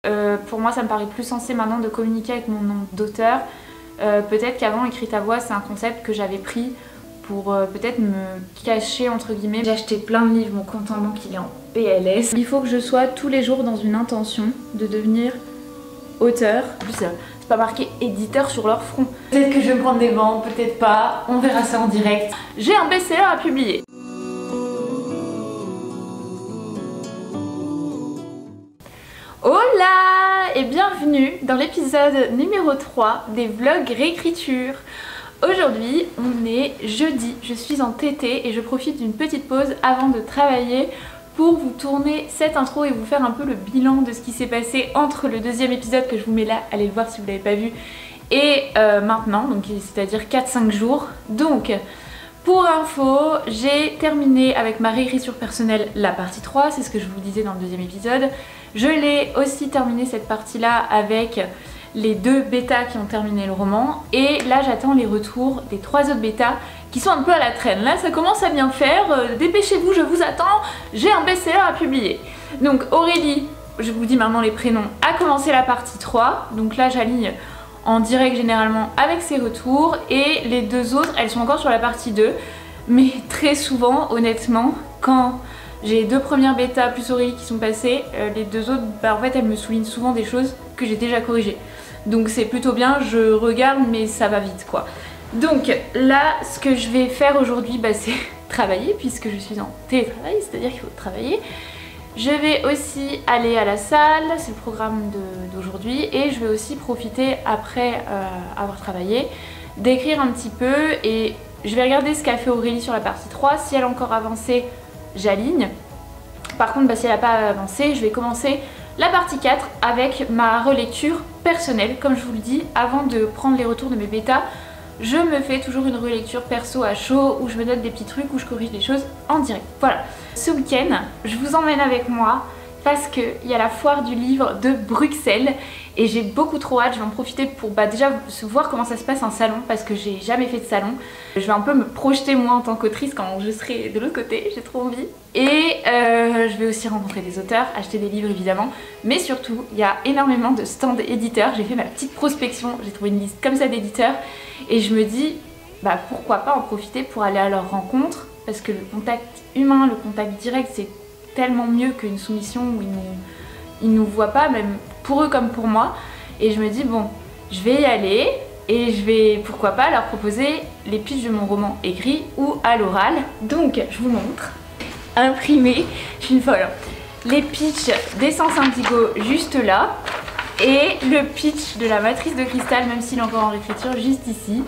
Pour moi ça me paraît plus sensé maintenant de communiquer avec mon nom d'auteur. Peut-être qu'avant écrire à voix c'est un concept que j'avais pris pour peut-être me cacher entre guillemets. J'ai acheté plein de livres, mon compte en banque il est en PLS. Il faut que je sois tous les jours dans une intention de devenir auteur. En plus c'est pas marqué éditeur sur leur front. Peut-être que je vais me prendre des vents, peut-être pas, on verra ça en direct. J'ai un best-seller à publier. Hola et bienvenue dans l'épisode numéro 3 des vlogs réécriture. Aujourd'hui on est jeudi, je suis en TT et je profite d'une petite pause avant de travailler pour vous tourner cette intro et vous faire un peu le bilan de ce qui s'est passé entre le deuxième épisode que je vous mets là, allez le voir si vous l'avez pas vu, et maintenant, donc c'est-à-dire 4-5 jours. Donc pour info, j'ai terminé avec ma réécriture personnelle la partie 3, c'est ce que je vous disais dans le deuxième épisode. Je l'ai aussi terminé cette partie-là avec les 2 bêtas qui ont terminé le roman. Et là j'attends les retours des 3 autres bêtas qui sont un peu à la traîne. Là ça commence à bien faire, dépêchez-vous, je vous attends, j'ai un best-seller à publier. Donc Aurélie, je vous dis maintenant les prénoms, a commencé la partie 3. Donc là j'aligne en direct généralement avec ses retours. Et les 2 autres, elles sont encore sur la partie 2. Mais très souvent, honnêtement, quand j'ai les 2 premières bêtas plus Aurélie qui sont passées, les 2 autres, en fait elles me soulignent souvent des choses que j'ai déjà corrigées. Donc c'est plutôt bien, je regarde mais ça va vite quoi. Donc là ce que je vais faire aujourd'hui c'est travailler puisque je suis en télétravail, c'est-à-dire qu'il faut travailler. Je vais aussi aller à la salle, c'est le programme d'aujourd'hui, et je vais aussi profiter après avoir travaillé d'écrire un petit peu et je vais regarder ce qu'a fait Aurélie sur la partie 3, si elle a encore avancé j'aligne. Par contre si elle n'a pas avancé, je vais commencer la partie 4 avec ma relecture personnelle. Comme je vous le dis, avant de prendre les retours de mes bêtas, je me fais toujours une relecture perso à chaud où je me note des petits trucs, où je corrige des choses en direct. Voilà, ce week-end, je vous emmène avec moi parce qu'il y a la foire du livre de Bruxelles et j'ai beaucoup trop hâte. Je vais en profiter pour déjà voir comment ça se passe un salon parce que j'ai jamais fait de salon. Je vais un peu me projeter moi en tant qu'autrice quand je serai de l'autre côté, j'ai trop envie. Et je vais aussi rencontrer des auteurs, acheter des livres évidemment, mais surtout il y a énormément de stands éditeurs. J'ai fait ma petite prospection, j'ai trouvé une liste comme ça d'éditeurs et je me dis pourquoi pas en profiter pour aller à leur rencontre parce que le contact humain, le contact direct c'est tellement mieux qu'une soumission où ils nous voient pas, même pour eux comme pour moi. Et je me dis bon, je vais y aller et je vais pourquoi pas leur proposer les pitchs de mon roman écrit ou à l'oral. Donc je vous montre, imprimé, je suis une folle. Les pitchs d'Essence Indigo juste là et le pitch de la Matrice de Cristal, même s'il est encore en réécriture, juste ici.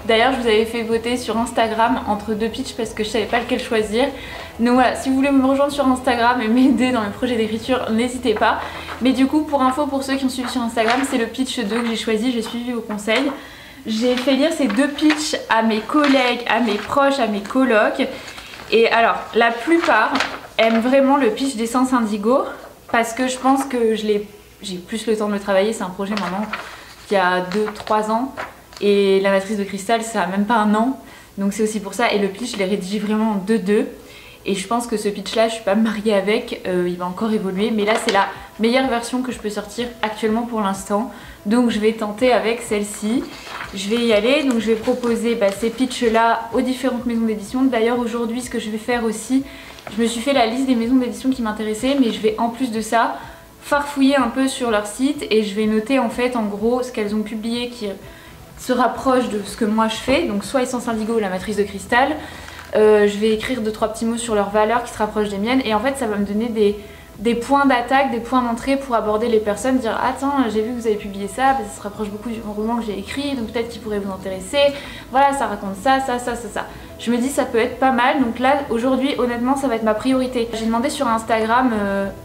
D'ailleurs je vous avais fait voter sur Instagram entre 2 pitchs parce que je savais pas lequel choisir. Donc voilà, si vous voulez me rejoindre sur Instagram et m'aider dans mes projets d'écriture, n'hésitez pas. Mais du coup pour info, pour ceux qui ont suivi sur Instagram, c'est le pitch 2 que j'ai choisi, j'ai suivi vos conseils. J'ai fait lire ces 2 pitchs à mes collègues, à mes proches, à mes colocs. Et alors la plupart aiment vraiment le pitch d'Essence Indigo parce que je pense que j'ai plus le temps de le travailler, c'est un projet maintenant qui a 2-3 ans. Et la Matrice de Cristal ça a même pas 1 an, donc c'est aussi pour ça. Et le pitch je l'ai rédigé vraiment en 2-2 et je pense que ce pitch là je suis pas mariée avec, il va encore évoluer, mais là c'est la meilleure version que je peux sortir actuellement pour l'instant. Donc je vais tenter avec celle-ci, je vais y aller. Donc je vais proposer ces pitchs là aux différentes maisons d'édition. D'ailleurs aujourd'hui ce que je vais faire aussi, je me suis fait la liste des maisons d'édition qui m'intéressaient, mais je vais en plus de ça farfouiller un peu sur leur site et je vais noter en fait en gros ce qu'elles ont publié qui se rapproche de ce que moi je fais, donc soit Essence Indigo ou la Matrice de Cristal. Je vais écrire 2-3 petits mots sur leurs valeurs qui se rapprochent des miennes et en fait ça va me donner des points d'attaque, des points d'entrée pour aborder les personnes, dire ah tiens j'ai vu que vous avez publié ça, ça se rapproche beaucoup du roman que j'ai écrit donc peut-être qu'il pourrait vous intéresser, voilà ça raconte ça. Je me dis ça peut être pas mal, donc là aujourd'hui honnêtement ça va être ma priorité. J'ai demandé sur Instagram,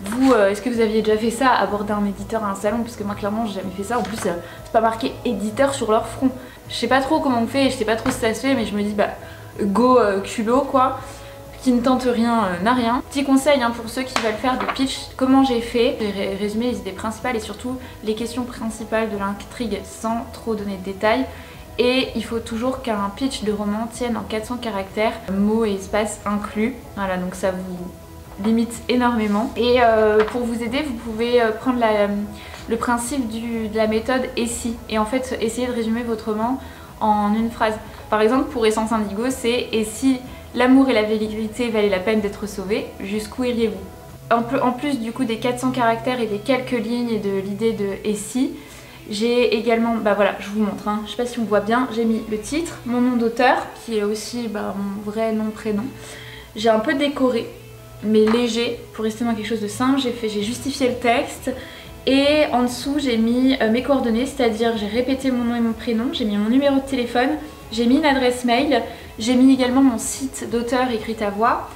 vous est-ce que vous aviez déjà fait ça, aborder un éditeur à un salon, parce que moi clairement j'ai jamais fait ça, en plus c'est pas marqué éditeur sur leur front. Je sais pas trop comment on fait, je sais pas trop si ça se fait, mais je me dis go culot quoi. Qui ne tente rien n'a rien. Petit conseil pour ceux qui veulent faire des pitchs, comment j'ai fait, j'ai résumé les idées principales et surtout les questions principales de l'intrigue sans trop donner de détails. Et il faut toujours qu'un pitch de roman tienne en 400 caractères, mots et espaces inclus. Voilà, donc ça vous limite énormément. Et pour vous aider, vous pouvez prendre le principe de la méthode et si, et en fait essayer de résumer votre roman en une phrase. Par exemple pour Essence Indigo c'est et si l'amour et la vérité valaient la peine d'être sauvés, jusqu'où iriez-vous? En plus du coup des 400 caractères et des quelques lignes et de l'idée de et si, j'ai également, bah voilà, je vous montre, hein. Je sais pas si on voit bien, j'ai mis le titre, mon nom d'auteur, qui est aussi mon vrai nom, prénom. J'ai un peu décoré, mais léger, pour rester dans quelque chose de simple. J'ai justifié le texte, et en dessous j'ai mis mes coordonnées, c'est-à-dire j'ai répété mon nom et mon prénom, j'ai mis mon numéro de téléphone, j'ai mis une adresse mail, j'ai mis également mon site d'auteur écrite à voix,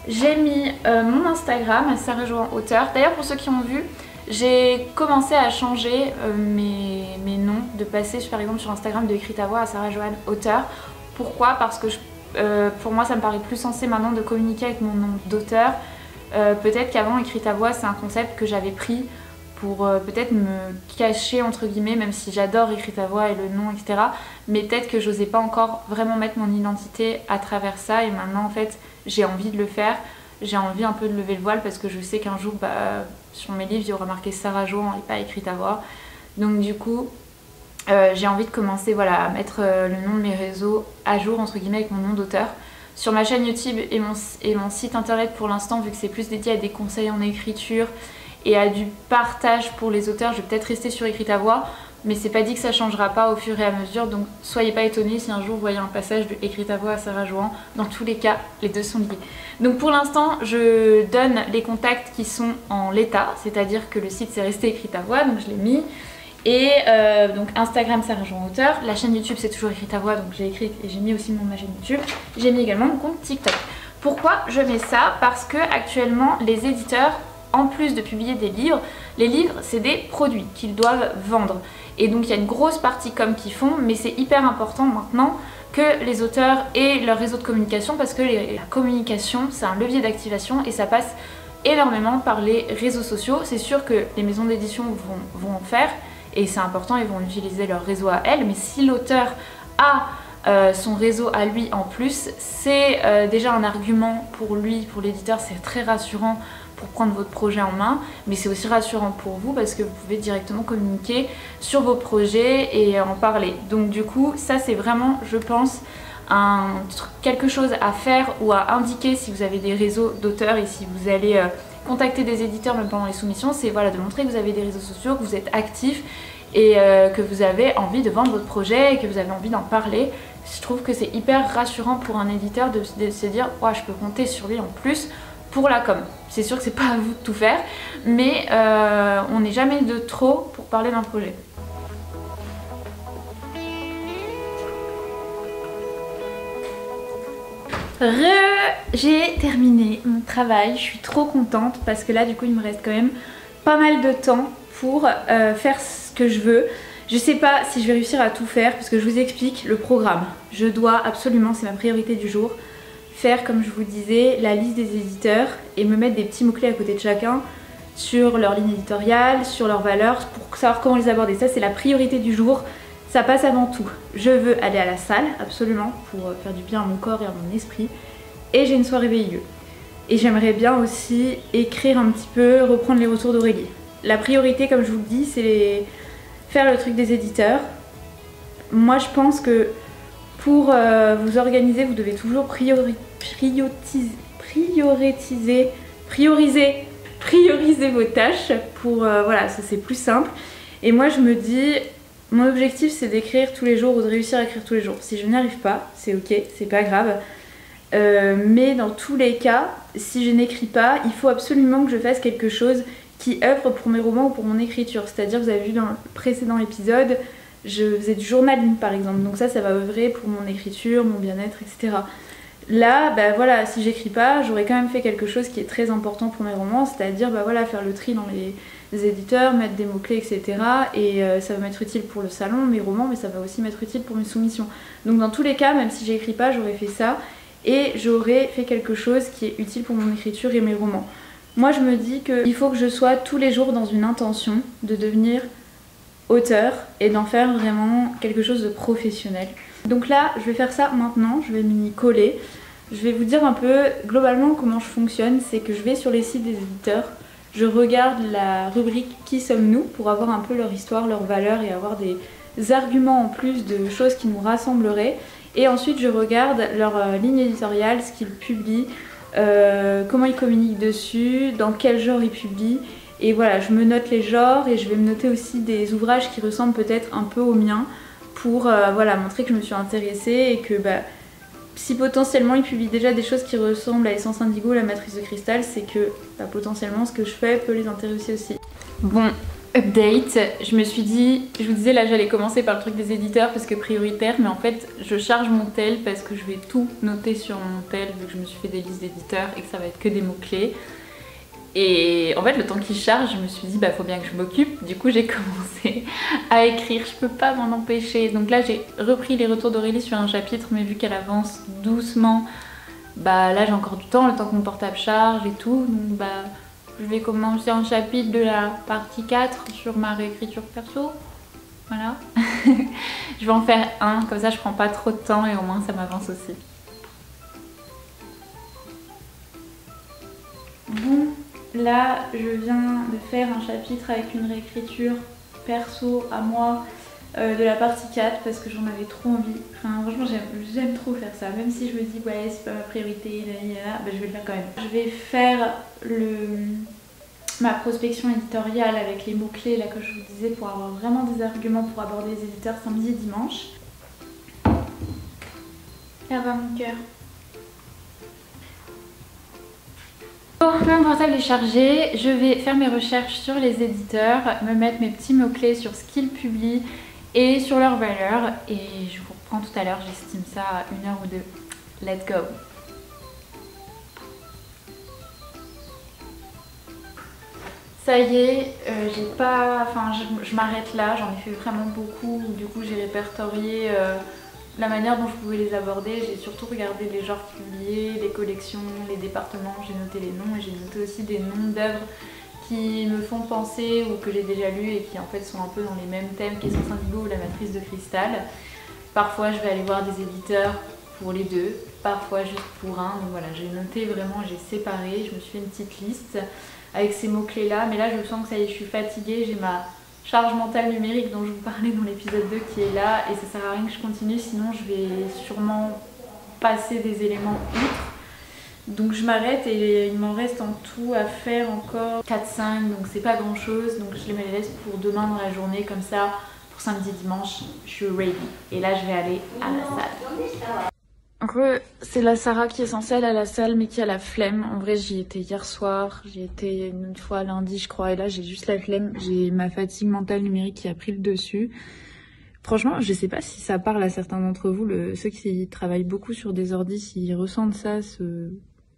j'ai mis mon Instagram, Sarah Johan Auteur. D'ailleurs pour ceux qui ont vu, j'ai commencé à changer mes noms, de passer par exemple sur Instagram de écrite à voix à Sarah Johan Auteur. Pourquoi? Parce que pour moi ça me paraît plus sensé maintenant de communiquer avec mon nom d'auteur. Peut-être qu'avant écrite à voix c'est un concept que j'avais pris pour peut-être me cacher entre guillemets, même si j'adore écrite à voix et le nom etc. Mais peut-être que j'osais pas encore vraiment mettre mon identité à travers ça, et maintenant en fait j'ai envie de le faire. J'ai envie un peu de lever le voile parce que je sais qu'un jour sur mes livres il y aura marqué Sarah Johan et pas écrite à voix. Donc du coup j'ai envie de commencer à mettre le nom de mes réseaux à jour entre guillemets avec mon nom d'auteur. Sur ma chaîne YouTube et mon site internet pour l'instant, vu que c'est plus dédié à des conseils en écriture et à du partage pour les auteurs, je vais peut-être rester sur écrite à voix, mais c'est pas dit que ça changera pas au fur et à mesure, donc soyez pas étonnés si un jour vous voyez un passage de écrite à voix à Sarah Johan. Dans tous les cas, les deux sont liés. Donc pour l'instant, je donne les contacts qui sont en l'état, c'est-à-dire que le site c'est resté écrite à voix, donc je l'ai mis. Et donc Instagram Sarah Johan Auteur, la chaîne YouTube c'est toujours écrite à voix, donc j'ai écrit et j'ai mis aussi ma chaîne YouTube. J'ai mis également mon compte TikTok. Pourquoi je mets ça? Parce que actuellement les éditeurs, en plus de publier des livres, les livres c'est des produits qu'ils doivent vendre. Et donc il y a une grosse partie com qu'ils font, mais c'est hyper important maintenant que les auteurs aient leur réseau de communication, parce que la communication c'est un levier d'activation et ça passe énormément par les réseaux sociaux. C'est sûr que les maisons d'édition vont en faire et c'est important, ils vont utiliser leur réseau à elles, mais si l'auteur a son réseau à lui en plus, c'est déjà un argument pour lui, pour l'éditeur, c'est très rassurant pour prendre votre projet en main, mais c'est aussi rassurant pour vous parce que vous pouvez directement communiquer sur vos projets et en parler. Donc du coup ça c'est vraiment, je pense, quelque chose à faire ou à indiquer si vous avez des réseaux d'auteurs et si vous allez contacter des éditeurs même pendant les soumissions, c'est de montrer que vous avez des réseaux sociaux, que vous êtes actif et que vous avez envie de vendre votre projet et que vous avez envie d'en parler. Je trouve que c'est hyper rassurant pour un éditeur de se dire oh, je peux compter sur lui en plus pour la com. C'est sûr que c'est pas à vous de tout faire, mais on n'est jamais de trop pour parler d'un projet. J'ai terminé mon travail, je suis trop contente parce que là du coup il me reste quand même pas mal de temps pour faire ce que je veux. Je sais pas si je vais réussir à tout faire parce que je vous explique le programme. Je dois absolument, c'est ma priorité du jour, faire comme je vous disais la liste des éditeurs et me mettre des petits mots-clés à côté de chacun sur leur ligne éditoriale, sur leurs valeurs, pour savoir comment les aborder. Ça c'est la priorité du jour, ça passe avant tout. Je veux aller à la salle, absolument, pour faire du bien à mon corps et à mon esprit. Et j'ai une soirée VIE. Et j'aimerais bien aussi écrire un petit peu, reprendre les retours d'Aurélie. La priorité, comme je vous le dis, c'est faire le truc des éditeurs. Moi je pense que pour vous organiser, vous devez toujours prioriser vos tâches pour voilà, ça c'est plus simple. Et moi je me dis, mon objectif c'est d'écrire tous les jours ou de réussir à écrire tous les jours. Si je n'y arrive pas, c'est ok, c'est pas grave. Mais dans tous les cas, si je n'écris pas, il faut absolument que je fasse quelque chose qui œuvre pour mes romans ou pour mon écriture. C'est-à-dire, vous avez vu dans le précédent épisode, je faisais du journaling par exemple, donc ça va œuvrer pour mon écriture, mon bien-être, etc. Là, bah voilà, si j'écris pas, j'aurais quand même fait quelque chose qui est très important pour mes romans, c'est-à-dire bah voilà, faire le tri dans les éditeurs, mettre des mots-clés, etc. Et ça va m'être utile pour le salon, mes romans, mais ça va aussi m'être utile pour mes soumissions. Donc dans tous les cas, même si j'écris pas, j'aurais fait ça et j'aurais fait quelque chose qui est utile pour mon écriture et mes romans. Moi je me dis qu'il faut que je sois tous les jours dans une intention de devenir auteur et d'en faire vraiment quelque chose de professionnel. Donc là je vais faire ça maintenant, je vais m'y coller. Je vais vous dire un peu globalement comment je fonctionne, c'est que je vais sur les sites des éditeurs, je regarde la rubrique Qui sommes-nous pour avoir un peu leur histoire, leurs valeurs et avoir des arguments en plus de choses qui nous rassembleraient. Et ensuite je regarde leur ligne éditoriale, ce qu'ils publient, comment ils communiquent dessus, dans quel genre ils publient. Et voilà, je me note les genres et je vais me noter aussi des ouvrages qui ressemblent peut-être un peu aux miens pour voilà, montrer que je me suis intéressée et que si potentiellement ils publient déjà des choses qui ressemblent à Essence Indigo, la matrice de cristal, c'est que potentiellement ce que je fais peut les intéresser aussi. Bon, update, je me suis dit, je vous disais là j'allais commencer par le truc des éditeurs parce que prioritaire, mais en fait je charge mon tel parce que je vais tout noter sur mon tel vu que je me suis fait des listes d'éditeurs et que ça va être que des mots-clés. Et en fait le temps qu'il charge, je me suis dit faut bien que je m'occupe, du coup j'ai commencé à écrire, je peux pas m'en empêcher. Donc là j'ai repris les retours d'Aurélie sur un chapitre, mais vu qu'elle avance doucement, là j'ai encore du temps, le temps que mon portable charge et tout, donc je vais commencer un chapitre de la partie 4 sur ma réécriture perso, voilà. Je vais en faire un, comme ça je prends pas trop de temps et au moins ça m'avance aussi. Bon. Là, je viens de faire un chapitre avec une réécriture perso à moi de la partie 4 parce que j'en avais trop envie. Enfin, franchement, j'aime trop faire ça. Même si je me dis, ouais, c'est pas ma priorité, je vais le faire quand même. Je vais faire ma prospection éditoriale avec les mots-clés là que je vous disais pour avoir vraiment des arguments pour aborder les éditeurs samedi et dimanche. Là va mon cœur. Bon, mon portable est chargé, je vais faire mes recherches sur les éditeurs, me mettre mes petits mots-clés sur ce qu'ils publient et sur leurs valeurs et je vous reprends tout à l'heure, j'estime ça à 1 heure ou 2. Let's go! Ça y est, je m'arrête là, j'en ai fait vraiment beaucoup, du coup j'ai répertorié la manière dont je pouvais les aborder. J'ai surtout regardé les genres publiés, les collections, les départements, j'ai noté les noms et j'ai noté aussi des noms d'œuvres qui me font penser ou que j'ai déjà lus et qui en fait sont un peu dans les mêmes thèmes qu'Essence Indigo ou la matrice de cristal. Parfois je vais aller voir des éditeurs pour les deux, parfois juste pour un. Donc voilà, j'ai noté vraiment, j'ai séparé, je me suis fait une petite liste avec ces mots-clés là, mais là je sens que ça y est, je suis fatiguée, j'ai ma charge mentale numérique dont je vous parlais dans l'épisode 2 qui est là et ça sert à rien que je continue, sinon je vais sûrement passer des éléments outre. Donc je m'arrête et il m'en reste en tout à faire encore 4-5, donc c'est pas grand chose, donc je les laisse pour demain dans la journée, comme ça pour samedi dimanche je suis ready. Et là je vais aller à la salle. C'est la Sarah qui est censée aller à la salle mais qui a la flemme. En vrai j'y étais hier soir, j'y étais une fois lundi je crois et là j'ai juste la flemme. J'ai ma fatigue mentale numérique qui a pris le dessus. Franchement je sais pas si ça parle à certains d'entre vous, ceux qui travaillent beaucoup sur des ordis, s'ils ressentent ça,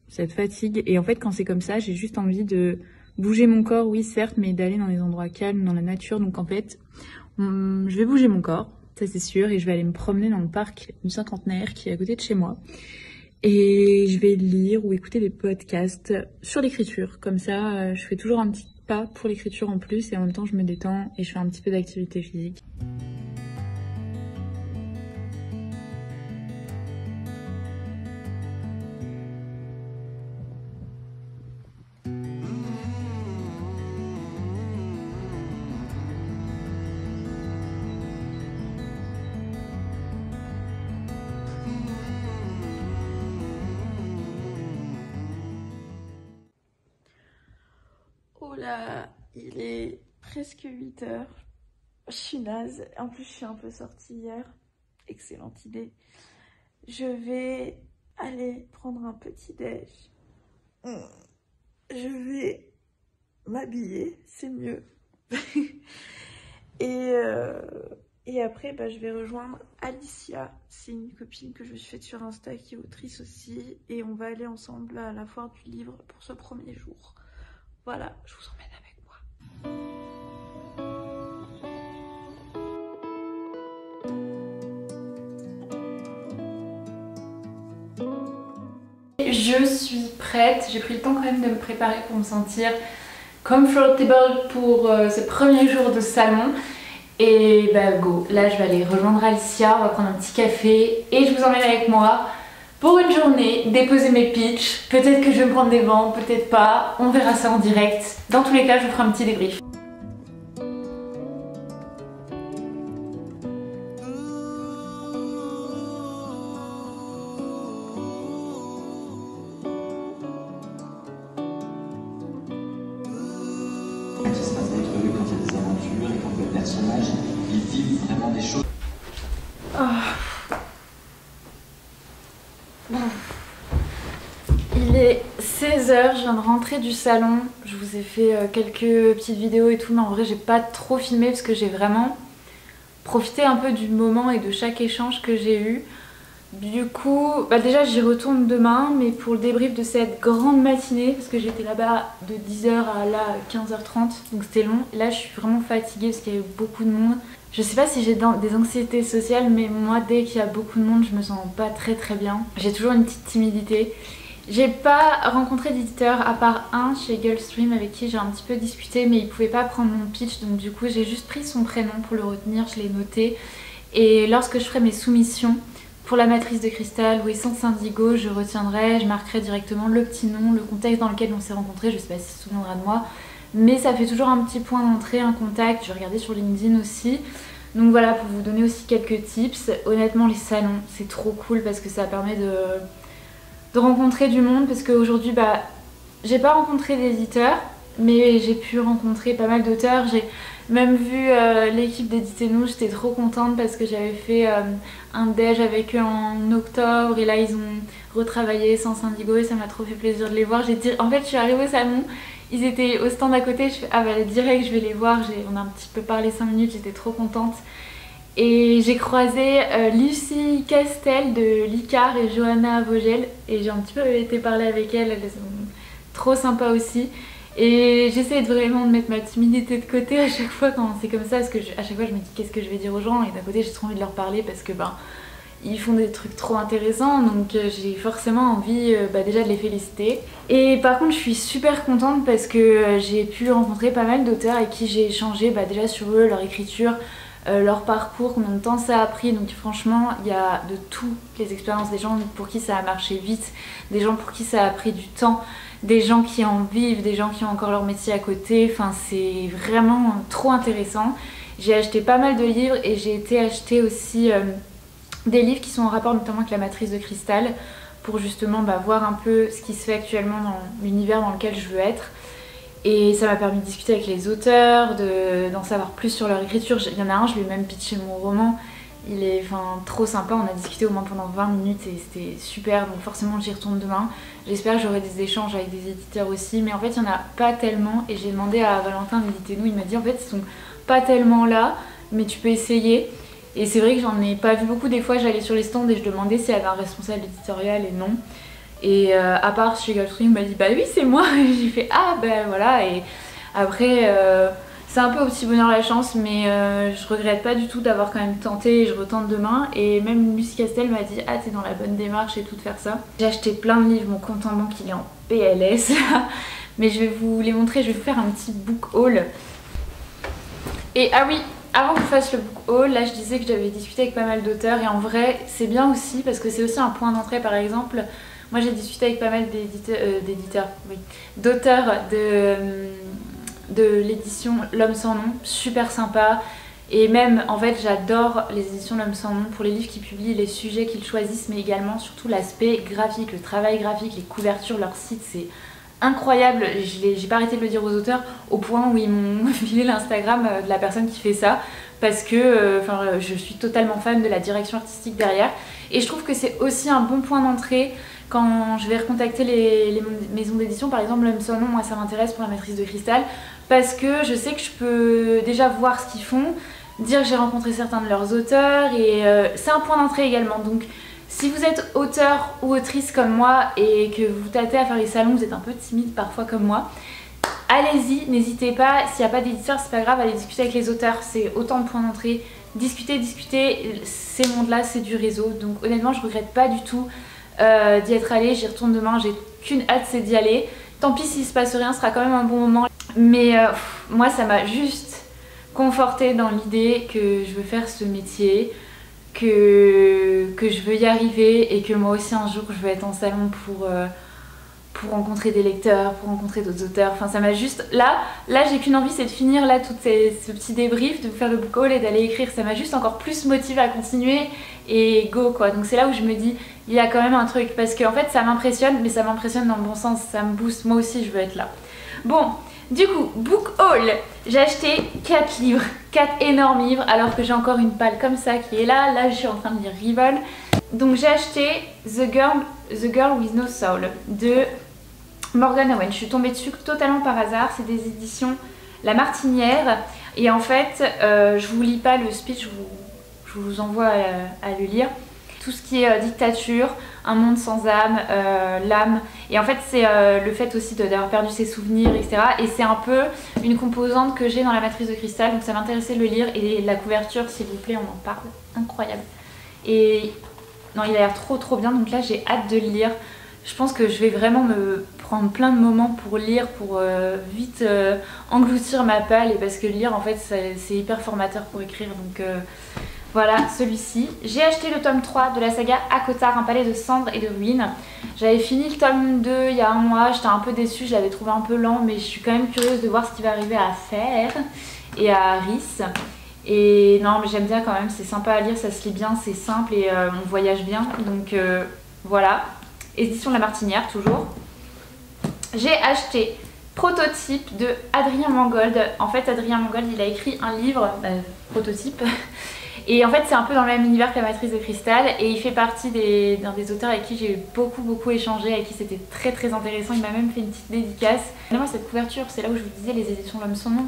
cette fatigue. Et en fait quand c'est comme ça j'ai juste envie de bouger mon corps, oui certes, mais d'aller dans des endroits calmes, dans la nature. Donc en fait je vais bouger mon corps. Ça c'est sûr, et je vais aller me promener dans le parc du Cinquantenaire qui est à côté de chez moi. Et je vais lire ou écouter des podcasts sur l'écriture. Comme ça, je fais toujours un petit pas pour l'écriture en plus et en même temps je me détends et je fais un petit peu d'activité physique. Oh là, il est presque 8 h. Je suis naze. En plus, je suis un peu sortie hier. Excellente idée. Je vais aller prendre un petit déj. Je vais m'habiller, c'est mieux. Et après, je vais rejoindre Alicia. C'est une copine que je me suis faite sur Insta qui est autrice aussi. Et on va aller ensemble à la foire du livre pour ce premier jour. Voilà, je vous emmène avec moi. Je suis prête, j'ai pris le temps quand même de me préparer pour me sentir comfortable pour ce premier jour de salon. Et go, là je vais aller rejoindre Alicia, on va prendre un petit café et je vous emmène avec moi pour une journée, déposer mes pitchs. Peut-être que je vais me prendre des vents, peut-être pas. On verra ça en direct. Dans tous les cas, je vous ferai un petit débrief. Qui se passe d'être vu quand il y a des aventures et quand le personnage il vit vraiment des choses. Il est 16h, je viens de rentrer du salon. Je vous ai fait quelques petites vidéos et tout, mais en vrai j'ai pas trop filmé parce que j'ai vraiment profité un peu du moment et de chaque échange que j'ai eu. Du coup, déjà j'y retourne demain, mais pour le débrief de cette grande matinée, parce que j'étais là-bas de 10h à là 15h30, donc c'était long. Là je suis vraiment fatiguée parce qu'il y a eu beaucoup de monde. Je sais pas si j'ai des anxiétés sociales, mais moi dès qu'il y a beaucoup de monde, je me sens pas très bien. J'ai toujours une petite timidité. J'ai pas rencontré d'éditeur à part un chez Gulfstream avec qui j'ai un petit peu discuté, mais il pouvait pas prendre mon pitch, donc du coup j'ai juste pris son prénom pour le retenir, je l'ai noté. Et lorsque je ferai mes soumissions pour la matrice de cristal ou Essence Indigo, je retiendrai, je marquerai directement le petit nom, le contexte dans lequel on s'est rencontrés, je sais pas s'il se souviendra de moi, mais ça fait toujours un petit point d'entrée, un contact. Je vais regarder sur LinkedIn aussi. Donc voilà, pour vous donner aussi quelques tips. Honnêtement, les salons, c'est trop cool parce que ça permet de rencontrer du monde, parce qu'aujourd'hui, j'ai pas rencontré d'éditeurs, mais j'ai pu rencontrer pas mal d'auteurs. J'ai même vu l'équipe d'Éditez-nous, j'étais trop contente parce que j'avais fait un déj avec eux en octobre et là ils ont retravaillé Essence Indigo et ça m'a trop fait plaisir de les voir. En fait, je suis arrivée au salon, ils étaient au stand à côté, je fais ah direct je vais les voir, on a un petit peu parlé 5 minutes, j'étais trop contente. Et j'ai croisé Lucie Castel de Licard et Johanna Vogel et j'ai un petit peu été parler avec elles, elles sont trop sympas aussi. Et j'essaie vraiment de mettre ma timidité de côté à chaque fois quand c'est comme ça, parce que à chaque fois je me dis qu'est-ce que je vais dire aux gens, et d'un côté j'ai trop envie de leur parler parce que ils font des trucs trop intéressants, donc j'ai forcément envie déjà de les féliciter. Et par contre je suis super contente parce que j'ai pu rencontrer pas mal d'auteurs avec qui j'ai échangé déjà sur eux, leur écriture, leur parcours, combien de temps ça a pris. Donc franchement il y a de toutes les expériences, des gens pour qui ça a marché vite, des gens pour qui ça a pris du temps, des gens qui en vivent, des gens qui ont encore leur métier à côté. Enfin c'est vraiment trop intéressant. J'ai acheté pas mal de livres et j'ai été acheter aussi des livres qui sont en rapport notamment avec la matrice de cristal, pour justement voir un peu ce qui se fait actuellement dans l'univers dans lequel je veux être. Et ça m'a permis de discuter avec les auteurs, d'en savoir plus sur leur écriture. Il y en a un, je lui ai même pitché mon roman. Il est trop sympa, on a discuté au moins pendant 20 minutes et c'était super, donc forcément j'y retourne demain. J'espère que j'aurai des échanges avec des éditeurs aussi, mais en fait il n'y en a pas tellement. Et j'ai demandé à Valentin d'Éditez-nous, il m'a dit en fait ils sont pas tellement là, mais tu peux essayer. Et c'est vrai que j'en ai pas vu beaucoup, des fois j'allais sur les stands et je demandais s'il y avait un responsable éditorial et non. Et à part chez Gulfstream, il m'a dit bah oui c'est moi, et j'ai fait ah voilà. Et après c'est un peu au petit bonheur la chance, mais je regrette pas du tout d'avoir quand même tenté et je retente demain. Et même Lucie Castel m'a dit ah t'es dans la bonne démarche et tout de faire ça. J'ai acheté plein de livres, mon compte en banque il est en PLS mais je vais vous les montrer, je vais vous faire un petit book haul. Et ah oui, avant que je fasse le book haul, là je disais que j'avais discuté avec pas mal d'auteurs et en vrai c'est bien aussi parce que c'est aussi un point d'entrée. Par exemple, moi j'ai discuté avec pas mal d'auteurs de l'édition L'Homme sans nom, super sympa. Et même en fait j'adore les éditions L'Homme sans nom pour les livres qu'ils publient, les sujets qu'ils choisissent, mais également surtout l'aspect graphique, le travail graphique, les couvertures, leur site, c'est incroyable. J'ai pas arrêté de le dire aux auteurs au point où ils m'ont filé l'Instagram de la personne qui fait ça, parce que je suis totalement fan de la direction artistique derrière. Et je trouve que c'est aussi un bon point d'entrée quand je vais recontacter les maisons d'édition. Par exemple L'Homme sans nom, moi ça m'intéresse pour la matrice de cristal, parce que je sais que je peux déjà voir ce qu'ils font, dire que j'ai rencontré certains de leurs auteurs, et c'est un point d'entrée également. Donc si vous êtes auteur ou autrice comme moi et que vous tâtez à faire les salons, vous êtes un peu timide parfois comme moi, allez-y, n'hésitez pas. S'il n'y a pas d'éditeur, c'est pas grave, allez discuter avec les auteurs, c'est autant de points d'entrée. Discuter, ces mondes-là, c'est du réseau. Donc honnêtement, je regrette pas du tout d'y être allée. J'y retourne demain, j'ai qu'une hâte, c'est d'y aller. Tant pis s'il se passe rien, ce sera quand même un bon moment. Mais moi, ça m'a juste confortée dans l'idée que je veux faire ce métier, que je veux y arriver et que moi aussi un jour je veux être en salon pour rencontrer des lecteurs, pour rencontrer d'autres auteurs. Enfin ça m'a juste... Là j'ai qu'une envie, c'est de finir là ce petit débrief, de faire le book haul et d'aller écrire. Ça m'a juste encore plus motivée à continuer et go quoi. Donc c'est là où je me dis, il y a quand même un truc. Parce qu'en fait ça m'impressionne, mais ça m'impressionne dans le bon sens, ça me booste. Moi aussi je veux être là. Bon, du coup, book haul. J'ai acheté 4 livres, 4 énormes livres, alors que j'ai encore une palle comme ça qui est là. Là je suis en train de lire Rival. Donc j'ai acheté The Girl with No Soul de Morgan Owen. Je suis tombée dessus totalement par hasard. C'est des éditions La Martinière. Et en fait, je vous lis pas le speech, je vous envoie à le lire. Tout ce qui est dictature, un monde sans âme, l'âme. Et en fait, c'est le fait aussi d'avoir perdu ses souvenirs, etc. Et c'est un peu une composante que j'ai dans La Matrice de Cristal. Donc ça m'intéressait de le lire. Et la couverture, s'il vous plaît, on en parle. Incroyable. Et non, il a l'air trop bien. Donc là, j'ai hâte de le lire. Je pense que je vais vraiment me prendre plein de moments pour lire, pour vite engloutir ma palle. Et parce que lire, en fait, c'est hyper formateur pour écrire. Donc voilà, celui-ci. J'ai acheté le tome 3 de la saga ACOTAR, un palais de cendres et de ruines. J'avais fini le tome 2 il y a un mois. J'étais un peu déçue, je l'avais trouvé un peu lent. Mais je suis quand même curieuse de voir ce qu'il va arriver à faire et à Harris. Et non, mais j'aime bien quand même, c'est sympa à lire, ça se lit bien, c'est simple et on voyage bien. Donc voilà. Édition de La Martinière, toujours. J'ai acheté Prototype de Adrien Mangold. En fait, Adrien Mangold, il a écrit un livre, Prototype. Et en fait, c'est un peu dans le même univers que La Matrice de Cristal. Et il fait partie d'un des auteurs avec qui j'ai beaucoup échangé, avec qui c'était très intéressant. Il m'a même fait une petite dédicace. Moi, cette couverture, c'est là où je vous disais les éditions L'Homme Sans Nom.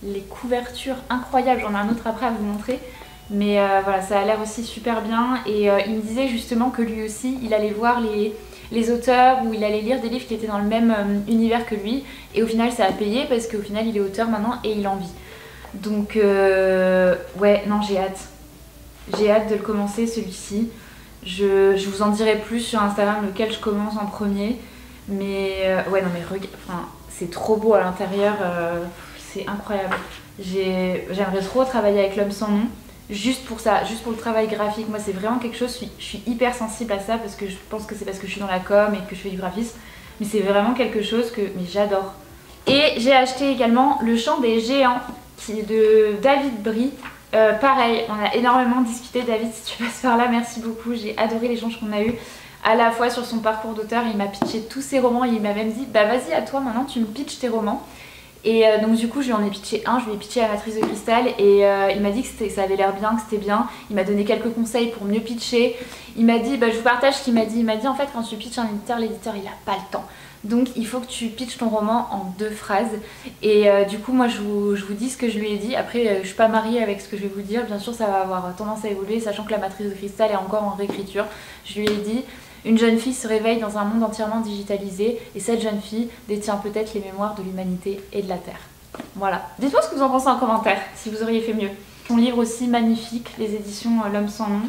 Les couvertures incroyables, j'en ai un autre après à vous montrer. Mais voilà, ça a l'air aussi super bien. Et il me disait justement que lui aussi, il allait voir les auteurs ou il allait lire des livres qui étaient dans le même univers que lui. Et au final, ça a payé parce qu'au final, il est auteur maintenant et il en vit. Donc ouais, non, j'ai hâte. J'ai hâte de le commencer, celui-ci. Je vous en dirai plus sur Instagram lequel je commence en premier. Mais ouais, non mais regarde, enfin, c'est trop beau à l'intérieur. C'est incroyable. J'aimerais trop travailler avec L'Homme Sans Nom. Juste pour ça, juste pour le travail graphique. Moi c'est vraiment quelque chose, je suis hyper sensible à ça parce que je pense que c'est parce que je suis dans la com et que je fais du graphisme. Mais c'est vraiment quelque chose que j'adore. Et j'ai acheté également Le Chant des Géants qui est de David Brie. Pareil, on a énormément discuté. David, si tu passes par là, merci beaucoup. J'ai adoré l'échange qu'on a eu à la fois sur son parcours d'auteur. Il m'a pitché tous ses romans et il m'a même dit bah vas-y à toi maintenant tu me pitches tes romans. Et donc du coup je lui en ai pitché un, je lui ai pitché La Matrice de Cristal et il m'a dit que ça avait l'air bien, que c'était bien. Il m'a donné quelques conseils pour mieux pitcher. Il m'a dit, bah je vous partage ce qu'il m'a dit. Il m'a dit en fait quand tu pitches un éditeur, l'éditeur il a pas le temps. Donc il faut que tu pitches ton roman en 2 phrases. Et du coup moi je vous dis ce que je lui ai dit. Après je suis pas mariée avec ce que je vais vous dire. Bien sûr ça va avoir tendance à évoluer sachant que La Matrice de Cristal est encore en réécriture. Je lui ai dit... Une jeune fille se réveille dans un monde entièrement digitalisé et cette jeune fille détient peut-être les mémoires de l'humanité et de la Terre. Voilà. Dites-moi ce que vous en pensez en commentaire, si vous auriez fait mieux. Son livre aussi magnifique, les éditions L'Homme Sans Nom.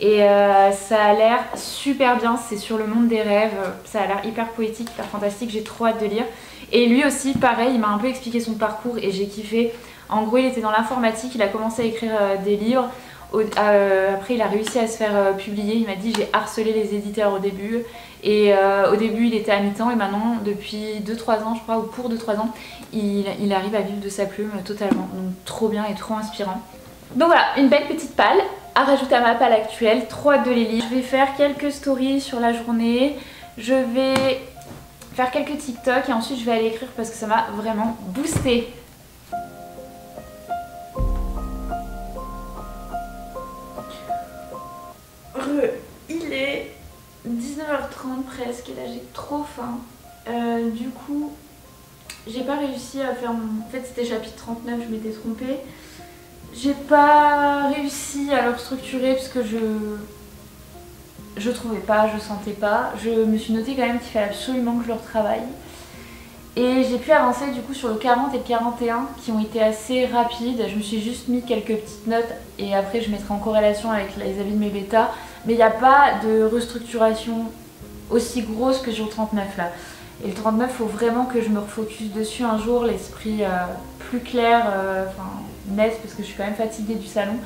Et ça a l'air super bien, c'est sur le monde des rêves, ça a l'air hyper poétique, hyper fantastique, j'ai trop hâte de lire. Et lui aussi, pareil, il m'a un peu expliqué son parcours et j'ai kiffé. En gros, il était dans l'informatique, il a commencé à écrire des livres. Après il a réussi à se faire publier, il m'a dit j'ai harcelé les éditeurs au début et au début il était à mi-temps et maintenant depuis 2-3 ans je crois ou pour 2-3 ans il arrive à vivre de sa plume totalement, donc trop bien et trop inspirant. Donc voilà, une belle petite palle à rajouter à ma palle actuelle, trop hâte de les lire. Je vais faire quelques stories sur la journée, je vais faire quelques TikTok et ensuite je vais aller écrire parce que ça m'a vraiment boosté. Il est 19h30 presque et là j'ai trop faim. Du coup, j'ai pas réussi à faire mon... En fait c'était chapitre 39, je m'étais trompée. J'ai pas réussi à le restructurer parce que je trouvais pas, je sentais pas. Je me suis noté quand même qu'il fallait absolument que je le retravaille. Et j'ai pu avancer du coup sur le 40 et le 41 qui ont été assez rapides. Je me suis juste mis quelques petites notes et après je mettrai en corrélation avec les avis de mes bêtas. Mais il n'y a pas de restructuration aussi grosse que sur le 39 là. Et le 39, il faut vraiment que je me refocus dessus un jour, l'esprit plus clair, net parce que je suis quand même fatiguée du salon.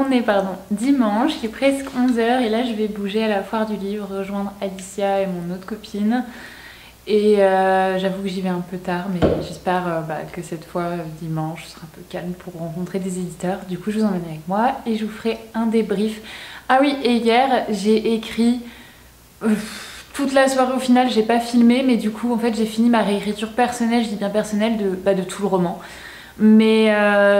On est dimanche, il est presque 11h et là je vais bouger à la foire du livre, rejoindre Alicia et mon autre copine. Et j'avoue que j'y vais un peu tard, mais j'espère que cette fois, dimanche, ce sera un peu calme pour rencontrer des éditeurs. Du coup, je vous emmène avec moi et je vous ferai un débrief. Ah oui, et hier, j'ai écrit toute la soirée au final, j'ai pas filmé, mais du coup, en fait, j'ai fini ma réécriture personnelle, je dis bien personnelle, de tout le roman. Mais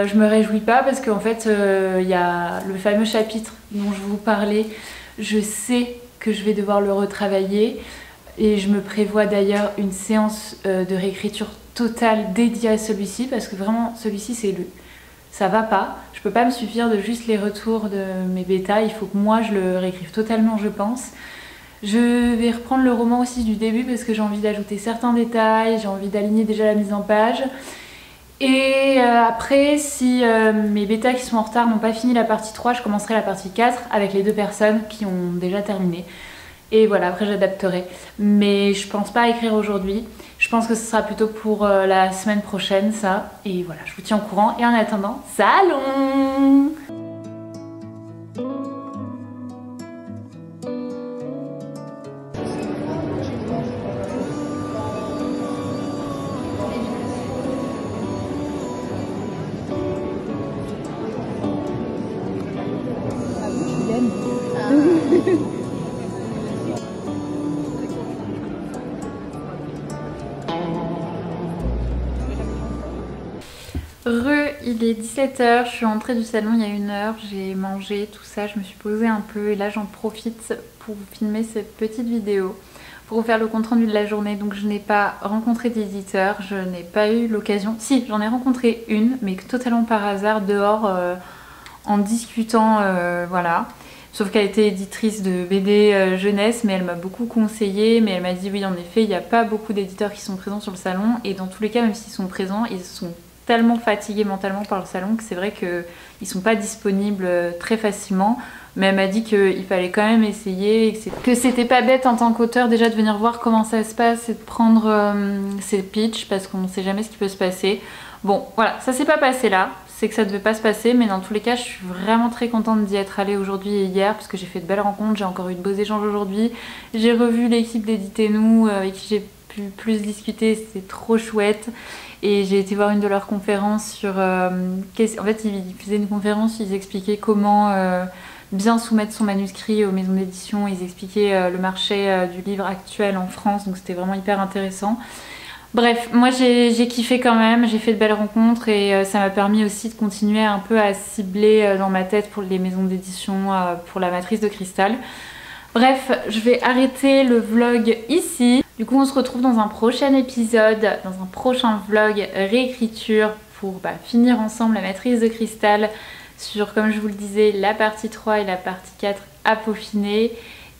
je me réjouis pas parce qu'en fait, y a le fameux chapitre dont je vous parlais. Je sais que je vais devoir le retravailler. Et je me prévois d'ailleurs une séance de réécriture totale dédiée à celui-ci parce que vraiment celui-ci ça va pas. Je peux pas me suffire de juste les retours de mes bêtas, il faut que moi je le réécrive totalement je pense. Je vais reprendre le roman aussi du début parce que j'ai envie d'ajouter certains détails, j'ai envie d'aligner déjà la mise en page. Et après, si mes bêtas qui sont en retard n'ont pas fini la partie 3, je commencerai la partie 4 avec les 2 personnes qui ont déjà terminé. Et voilà, après j'adapterai. Mais je pense pas écrire aujourd'hui. Je pense que ce sera plutôt pour la semaine prochaine, ça. Et voilà, je vous tiens au courant. Et en attendant, salon! Il est 17h, je suis entrée du salon il y a 1 heure, j'ai mangé tout ça, je me suis posée un peu et là j'en profite pour vous filmer cette petite vidéo pour vous faire le compte rendu de la journée. Donc je n'ai pas rencontré d'éditeur, je n'ai pas eu l'occasion, si j'en ai rencontré une mais totalement par hasard dehors en discutant, voilà. Sauf qu'elle était éditrice de BD jeunesse, mais elle m'a beaucoup conseillé, mais elle m'a dit oui en effet il n'y a pas beaucoup d'éditeurs qui sont présents sur le salon et dans tous les cas même s'ils sont présents ils sont tellement fatigués mentalement par le salon que c'est vrai qu'ils sont pas disponibles très facilement. Mais elle m'a dit qu'il fallait quand même essayer, que c'était pas bête en tant qu'auteur déjà de venir voir comment ça se passe et de prendre ses pitchs parce qu'on ne sait jamais ce qui peut se passer. Bon voilà, ça s'est pas passé là, c'est que ça devait pas se passer, mais dans tous les cas je suis vraiment très contente d'y être allée aujourd'hui et hier parce que j'ai fait de belles rencontres, j'ai encore eu de beaux échanges aujourd'hui. J'ai revu l'équipe d'Éditez-nous avec qui j'ai pu plus discuter, c'était trop chouette. Et j'ai été voir une de leurs conférences sur... en fait, ils faisaient une conférence, ils expliquaient comment bien soumettre son manuscrit aux maisons d'édition. Ils expliquaient le marché du livre actuel en France, donc c'était vraiment hyper intéressant. Bref, moi j'ai kiffé quand même, j'ai fait de belles rencontres et ça m'a permis aussi de continuer un peu à cibler dans ma tête pour les maisons d'édition, pour la matrice de cristal. Bref, je vais arrêter le vlog ici. Du coup, on se retrouve dans un prochain épisode, dans un prochain vlog réécriture pour finir ensemble la matrice de cristal sur, comme je vous le disais, la partie 3 et la partie 4 à peaufiner.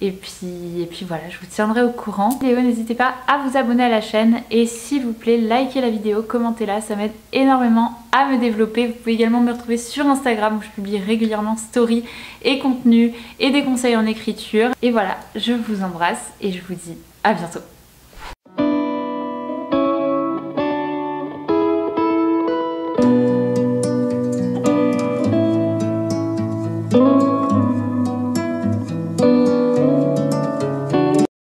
Et puis voilà, je vous tiendrai au courant. N'hésitez pas à vous abonner à la chaîne et s'il vous plaît, likez la vidéo, commentez-la, ça m'aide énormément à me développer. Vous pouvez également me retrouver sur Instagram où je publie régulièrement stories et contenus et des conseils en écriture. Et voilà, je vous embrasse et je vous dis à bientôt.